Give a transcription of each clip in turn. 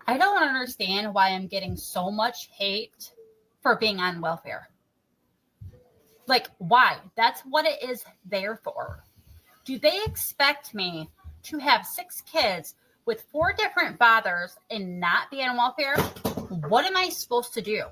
I don't understand why I'm getting so much hate for being on welfare. Like, why? That's what it is there for. Do they expect me to have 6 kids with 4 different fathers and not be on welfare? What am I supposed to do?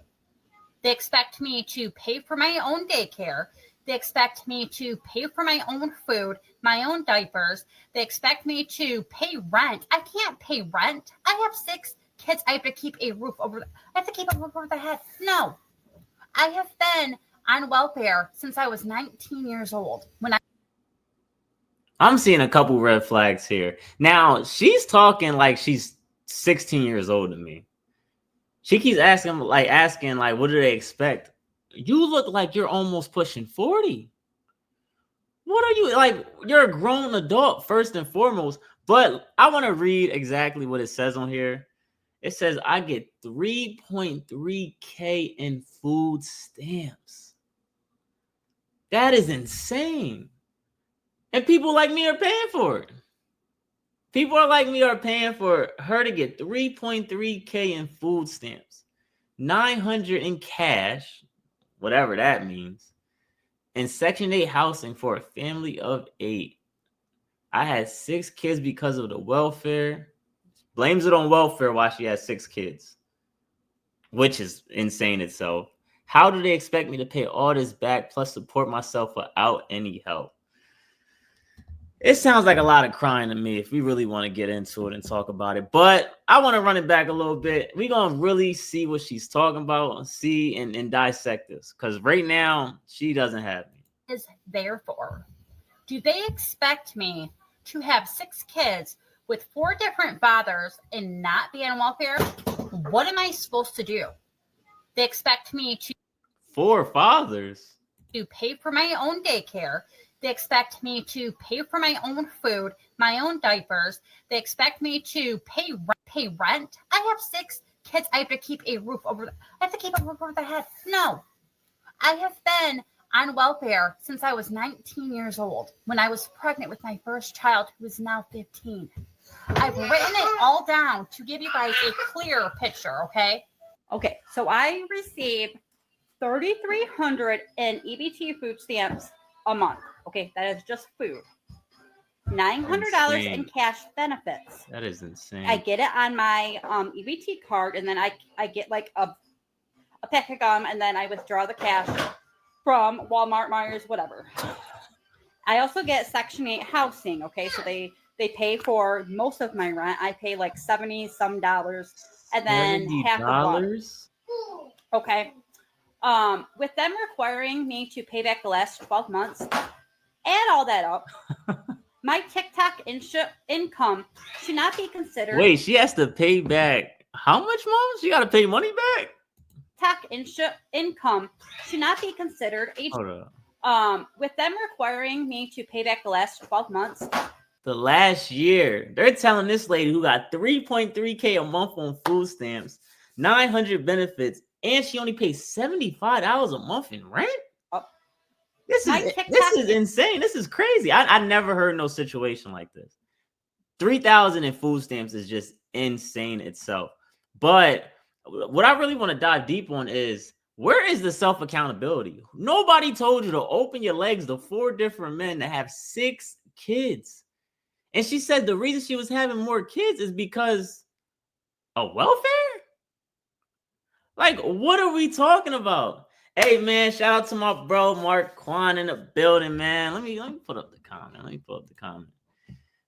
They expect me to pay for my own daycare. They expect me to pay for my own food, my own diapers. They expect me to pay rent. I can't pay rent. I have 6 kids. I have to keep a roof over. I have to keep a roof over their head. No, I have been on welfare since I was 19 years old. I'm seeing a couple red flags here. Now, she's talking like she's 16 years old to me. She keeps asking, what do they expect? You look like you're almost pushing 40. What are you, like, you're a grown adult, first and foremost. But I want to read exactly what it says on here. It says, I get 3.3K in food stamps. That is insane. And people like me are paying for it. People are like me are paying for her to get 3.3K in food stamps, 900 in cash, whatever that means, and Section 8 housing for a family of 8. I had 6 kids because of the welfare. Blames it on welfare while she has 6 kids, which is insane itself. How do they expect me to pay all this back plus support myself without any help? It sounds like a lot of crying to me if we really want to get into it and talk about it. But I want to run it back a little bit. We're going to really see what she's talking about and see and dissect this. Because right now, she doesn't have me. Is there for? Do they expect me to have 6 kids with 4 different fathers and not be on welfare? What am I supposed to do? They expect me to 4 fathers to pay for my own daycare. They expect me to pay for my own food, my own diapers. They expect me to pay rent. I have 6 kids. I have to keep a roof over. I have to keep a roof over their head. No, I have been on welfare since I was 19 years old. When I was pregnant with my first child, who is now 15. I've written it all down to give you guys a clear picture. Okay, so I receive 3,300 in EBT food stamps a month. Okay, that is just food. $900 in cash benefits. That is insane. I get it on my EBT card, and then I get like a pack of gum, and then I withdraw the cash from Walmart, Myers, whatever. I also get Section 8 housing. Okay, so they pay for most of my rent. I pay like $70-some, and then half of water. Okay. With them requiring me to pay back the last 12 months, add all that up, my TikTok income should not be considered. Wait, she has to pay back how much, Mom? She got to pay money back? TikTok income should not be considered. With them requiring me to pay back the last 12 months. The last year, they're telling this lady who got 3.3K a month on food stamps, 900 benefits, and she only pays $75 a month in rent? This is insane. This is crazy. I never heard no situation like this. 3,000 in food stamps is just insane itself. But what I really want to dive deep on is, where is the self-accountability? Nobody told you to open your legs to 4 different men that have 6 kids. And she said the reason she was having more kids is because of welfare? Like, what are we talking about? Hey, man, shout out to my bro, Mark Quan, in the building, man. Let me put up the comment.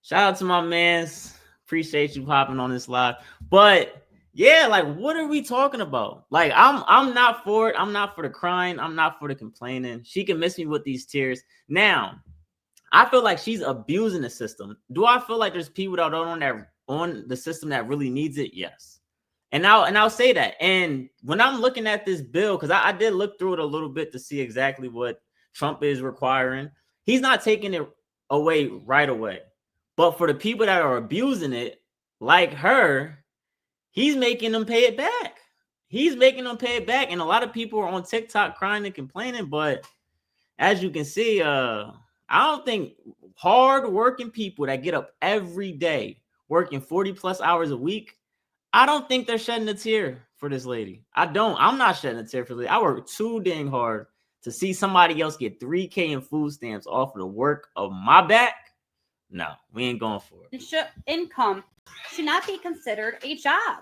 Shout out to my mans. Appreciate you popping on this live. But, yeah, like, what are we talking about? Like, I'm not for it. I'm not for the crying. I'm not for the complaining. She can miss me with these tears. Now, I feel like she's abusing the system. Do I feel like there's people that are on the system that really needs it? Yes. And I'll say that. And when I'm looking at this bill, because I did look through it a little bit to see exactly what Trump is requiring, he's not taking it away right away. But for the people that are abusing it, like her, he's making them pay it back. And a lot of people are on TikTok crying and complaining. But as you can see, I don't think hard working people that get up every day working 40 plus hours a week, I don't think they're shedding a tear for this lady. I'm not shedding a tear for this lady. I work too dang hard to see somebody else get $3K in food stamps off of the work of my back. No, we ain't going for it. Income should not be considered a job.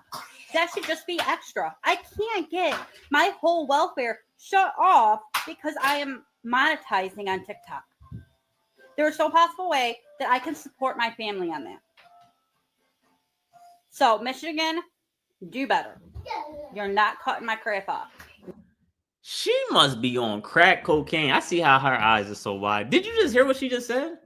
That should just be extra. I can't get my whole welfare shut off because I am monetizing on TikTok. There's no possible way that I can support my family on that. So, Michigan, do better. You're not cutting my crap off. She must be on crack cocaine. I see how her eyes are so wide. Did you just hear what she just said?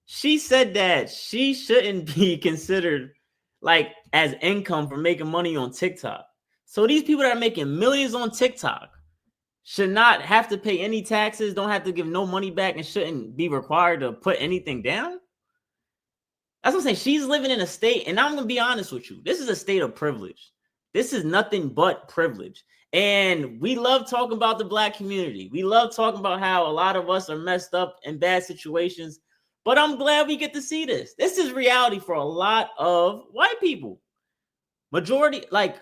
She said that she shouldn't be considered like as income for making money on TikTok. So these people that are making millions on TikTok should not have to pay any taxes, don't have to give no money back, and shouldn't be required to put anything down. That's what I'm saying. She's living in a state, and I'm going to be honest with you. This is a state of privilege. This is nothing but privilege. And we love talking about the Black community. We love talking about how a lot of us are messed up in bad situations. But I'm glad we get to see this. This is reality for a lot of white people. Majority, like,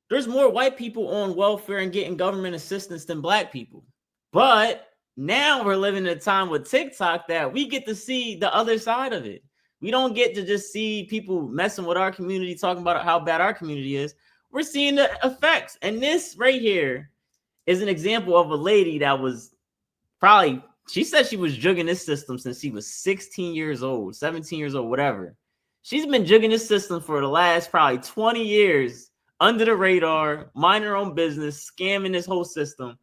there's more white people on welfare and getting government assistance than Black people. But now we're living in a time with TikTok that we get to see the other side of it. We don't get to just see people messing with our community, talking about how bad our community is. We're seeing the effects. And this right here is an example of a lady that was probably, she said she was jugging this system since she was 16 years old, 17 years old, whatever. She's been jugging this system for the last probably 20 years under the radar, minding her own business, scamming this whole system.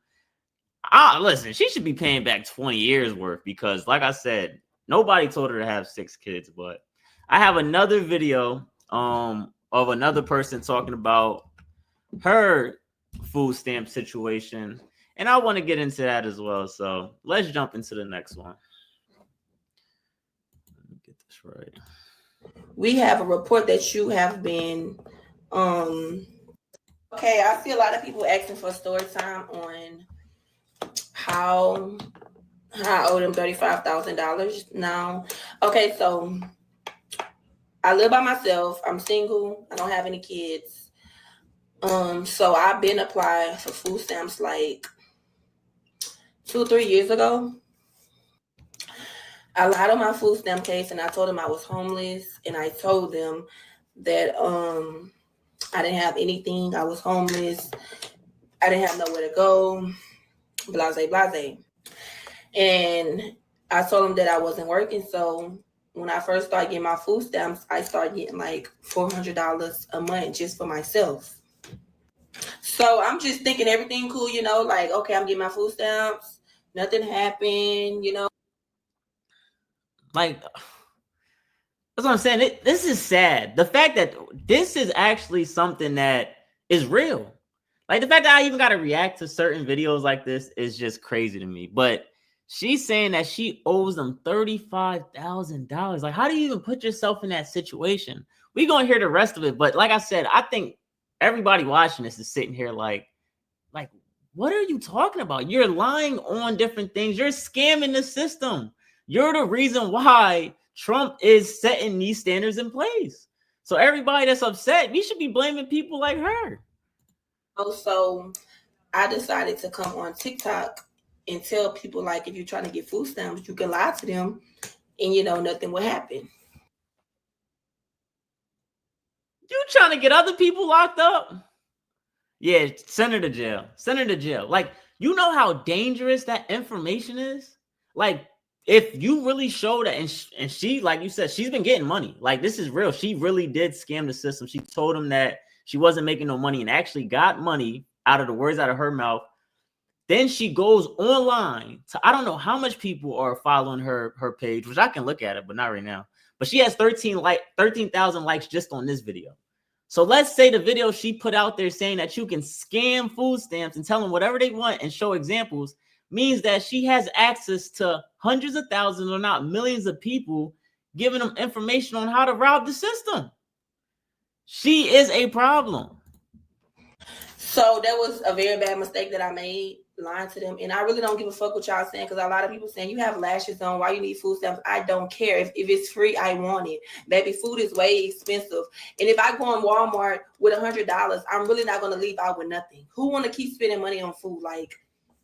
Listen, she should be paying back 20 years worth because, like I said, nobody told her to have 6 kids. But I have another video of another person talking about her food stamp situation, and I want to get into that as well. So let's jump into the next one. Let me get this right. We have a report that you have been okay, I see a lot of people asking for story time on how I owe them $35,000 now. Okay, so I live by myself. I'm single. I don't have any kids. So I've been applying for food stamps like 2 or 3 years ago. I lied on my food stamp case and I told them I was homeless, and I told them that I didn't have anything. I was homeless. I didn't have nowhere to go. Blase, blase. And I told them that I wasn't working. So when I first started getting my food stamps, I started getting like $400 a month just for myself. So I'm just thinking everything cool, you know, like, okay, I'm getting my food stamps. Nothing happened, you know. Like, that's what I'm saying. This is sad. The fact that this is actually something that is real. Like, the fact that I even got to react to certain videos like this is just crazy to me. But she's saying that she owes them $35,000. Like, how do you even put yourself in that situation? We're going to hear the rest of it. But like I said, I think everybody watching this is sitting here like, what are you talking about? You're lying on different things. You're scamming the system. You're the reason why Trump is setting these standards in place. So everybody that's upset, we should be blaming people like her. So I decided to come on TikTok and tell people, like, if you're trying to get food stamps, you can lie to them and, you know, nothing will happen. You trying to get other people locked up? Yeah, send her to jail. Send her to jail. Like, you know how dangerous that information is? Like, if you really show that, and she, like you said, she's been getting money. Like, this is real. She really did scam the system. She told him that she wasn't making no money and actually got money out of the words out of her mouth. Then she goes online to, I don't know how much people are following her page, which I can look at it, but not right now. But she has 13,000 likes just on this video. So let's say the video she put out there saying that you can scam food stamps and tell them whatever they want and show examples means that she has access to hundreds of thousands, or not millions of people, giving them information on how to rob the system. She is a problem. So that was a very bad mistake that I made, lying to them. And I really don't give a fuck what y'all saying, because a lot of people saying you have lashes on, why you need food stamps. I don't care. If it's free, I want it. Baby, food is way expensive. And if I go in Walmart with $100, I'm really not gonna leave out with nothing. Who wanna keep spending money on food? Like,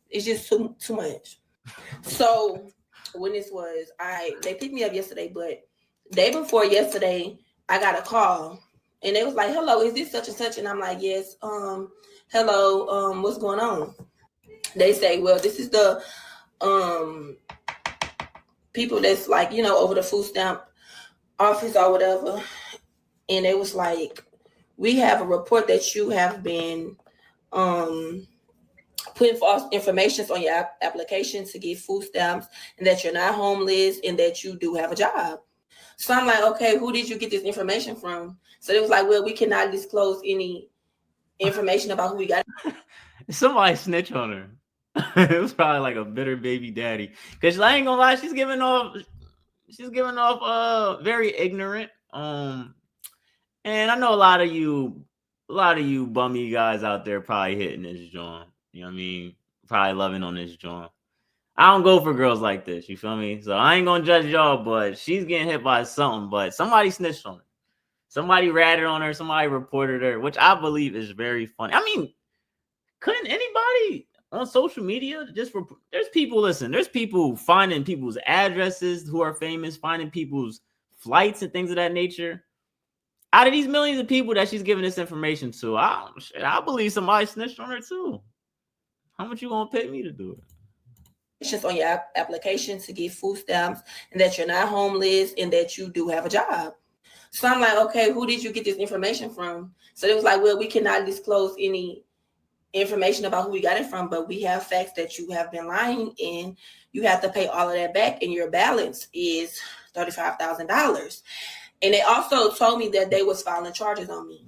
it's just too much. So when this was, they picked me up yesterday, but day before yesterday, I got a call. And they was like, hello, is this such and such? And I'm like, yes, hello, what's going on? They say, well, this is the people that's like, over the food stamp office or whatever. And it was like, we have a report that you have been putting false information on your application to get food stamps, and that you're not homeless, and that you do have a job. So I'm like, okay, who did you get this information from? So it was like, well, we cannot disclose any information about who we got. Somebody snitch on her. It was probably like a bitter baby daddy. Because I ain't gonna lie, she's giving off very ignorant. And I know a lot of you bummy guys out there probably hitting this joint. You know what I mean? Probably loving on this joint. I don't go for girls like this, you feel me? So I ain't gonna judge y'all, but she's getting hit by something. But somebody snitched on her. Somebody ratted on her. Somebody reported her, which I believe is very funny. I mean, couldn't anybody on social media there's people finding people's addresses who are famous, finding people's flights and things of that nature. Out of these millions of people that she's giving this information to, I believe somebody snitched on her too. How much you gonna pay me to do it? On your application to get food stamps, and that you're not homeless, and that you do have a job. So I'm like, okay, who did you get this information from? So it was like, well, we cannot disclose any information about who we got it from, but we have facts that you have been lying, and you have to pay all of that back, and your balance is $35,000. And they also told me that they was filing charges on me.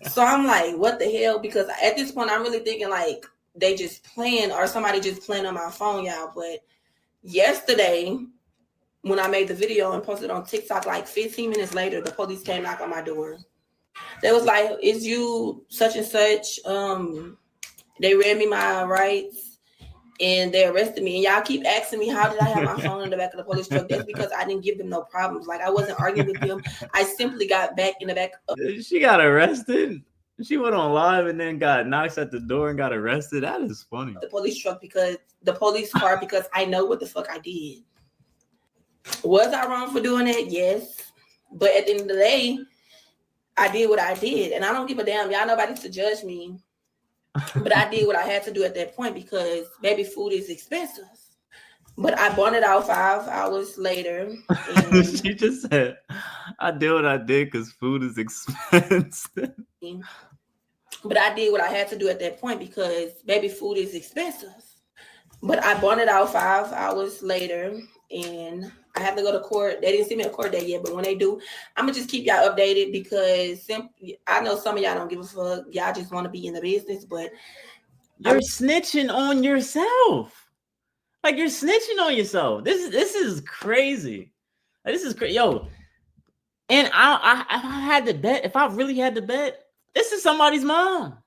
So I'm like, what the hell? Because at this point, I'm really thinking like they just playing, or somebody just playing on my phone, y'all. But yesterday, when I made the video and posted on TikTok, like 15 minutes later, the police came knock on my door. They was like, is you such and such? They read me my rights and they arrested me. And y'all keep asking me, how did I have my phone in the back of the police truck? That's because I didn't give them no problems. Like, I wasn't arguing with them. I simply got back in the back. She got arrested? She went on live and then got knocks at the door and got arrested? That is funny. The police truck, because the police car, because I know what the fuck I did. Was I wrong for doing it? Yes. But at the end of the day, I did what I did. And I don't give a damn. Y'all nobody to judge me. But I did what I had to do at that point, because baby, food is expensive. But I bought it out 5 hours later. And she just said, I did what I did because food is expensive. But I did what I had to do at that point, because baby, food is expensive. But I bought it out 5 hours later, and I have to go to court. They didn't see me at court date yet, but when they do, I'm gonna just keep y'all updated, because I know some of y'all don't give a fuck. Y'all just want to be in the business, but you're snitching on yourself. Like, you're snitching on yourself. This is crazy. Like, this is crazy, yo. And I had to bet. If I really had to bet, this is somebody's mom.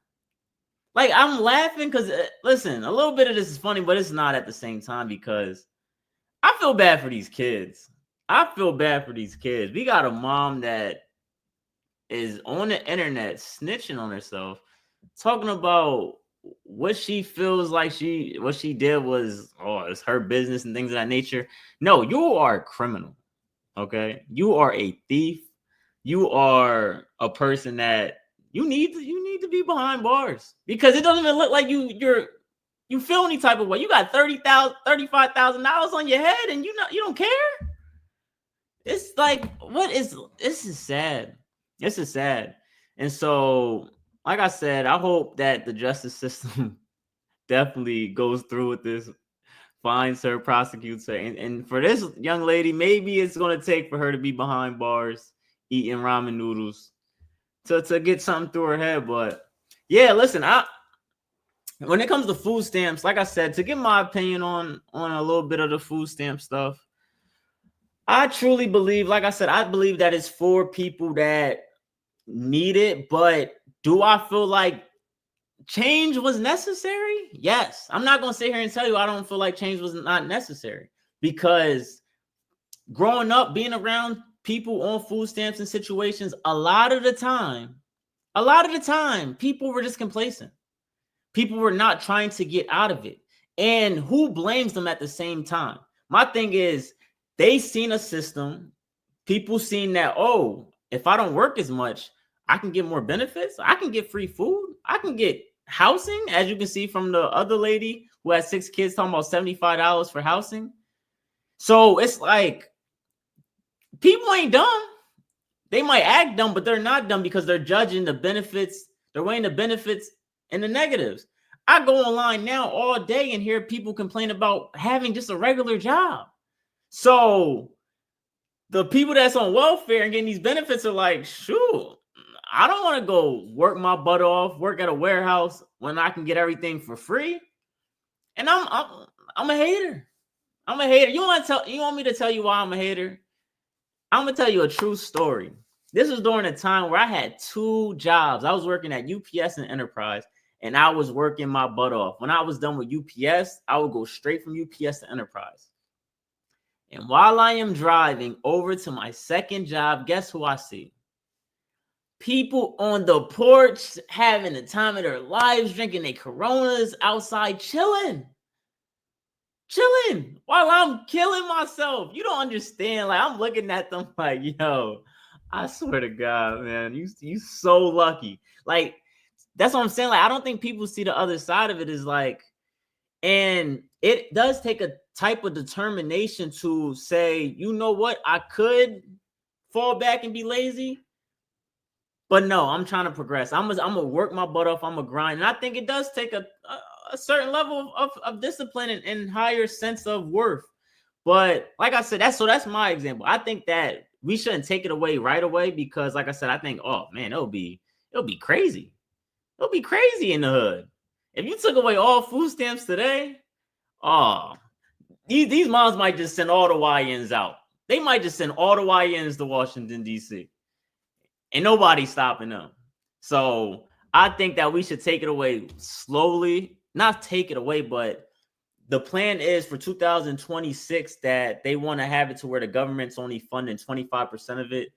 Like, I'm laughing because, listen, a little bit of this is funny, but it's not at the same time, because I feel bad for these kids. We got a mom that is on the internet snitching on herself, talking about what she feels like what she did was, it's her business and things of that nature. No, you are a criminal. Okay, you are a thief. You are a person that you need to be behind bars, because it doesn't even look like you feel any type of way. You got $35,000 on your head, and you don't care. It's like, this is sad. This is sad. And so, like I said, I hope that the justice system definitely goes through with this, finds her, prosecutes her. And for this young lady, maybe it's going to take for her to be behind bars, eating ramen noodles to get something through her head. But yeah, listen, when it comes to food stamps, like I said, to give my opinion on a little bit of the food stamp stuff, I truly believe, like I said, I believe that it's for people that need it. But do I feel like change was necessary? Yes. I'm not going to sit here and tell you I don't feel like change was not necessary, because growing up, being around people on food stamps and situations, a lot of the time, people were just complacent. People were not trying to get out of it. And who blames them at the same time? My thing is, they seen a system. People seen that, oh, if I don't work as much, I can get more benefits. I can get free food. I can get housing, as you can see from the other lady who had 6 kids talking about $75 for housing. So it's like, people ain't dumb. They might act dumb, but they're not dumb, because they're judging the benefits. They're weighing the benefits and the negatives. I go online now all day and hear people complain about having just a regular job. So the people that's on welfare and getting these benefits are like, shoot, I don't want to go work my butt off, work at a warehouse when I can get everything for free. And I'm a hater. I'm a hater. You want me to tell you why I'm a hater? I'm gonna tell you a true story. This was during a time where I had 2 jobs. I was working at UPS and Enterprise, and I was working my butt off. When I was done with UPS, I would go straight from UPS to Enterprise. And while I am driving over to my second job, guess who I see? People on the porch having the time of their lives, drinking their Coronas outside, chilling while I'm killing myself. You don't understand. Like, I'm looking at them like, yo, I swear to God, man, you so lucky. Like, that's what I'm saying. Like, I don't think people see the other side of it, is like, and it does take a type of determination to say, you know what, I could fall back and be lazy, but no, I'm trying to progress. I'm gonna work my butt off. I'm gonna grind. And I think it does take a certain level of discipline and higher sense of worth. But like I said, that's my example. I think that we shouldn't take it away right away, because like I said, I think, oh man, it'll be crazy. It'll be crazy in the hood. If you took away all food stamps today, oh, these moms might just send all the YNs out. They might just send all the YNs to Washington, D.C. and nobody's stopping them. So I think that we should take it away slowly. Not take it away, but the plan is for 2026 that they want to have it to where the government's only funding 25% of it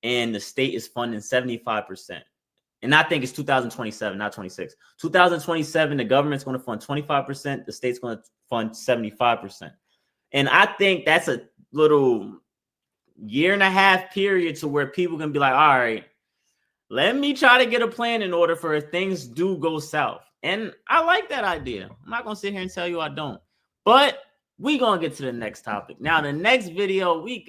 and the state is funding 75%. And I think it's 2027, not 26. 2027, the government's going to fund 25%. The state's going to fund 75%. And I think that's a little 1.5 year period to where people can be like, all right, let me try to get a plan in order for if things do go south. And I like that idea. I'm not going to sit here and tell you I don't. But we're going to get to the next topic. Now, the next video, we got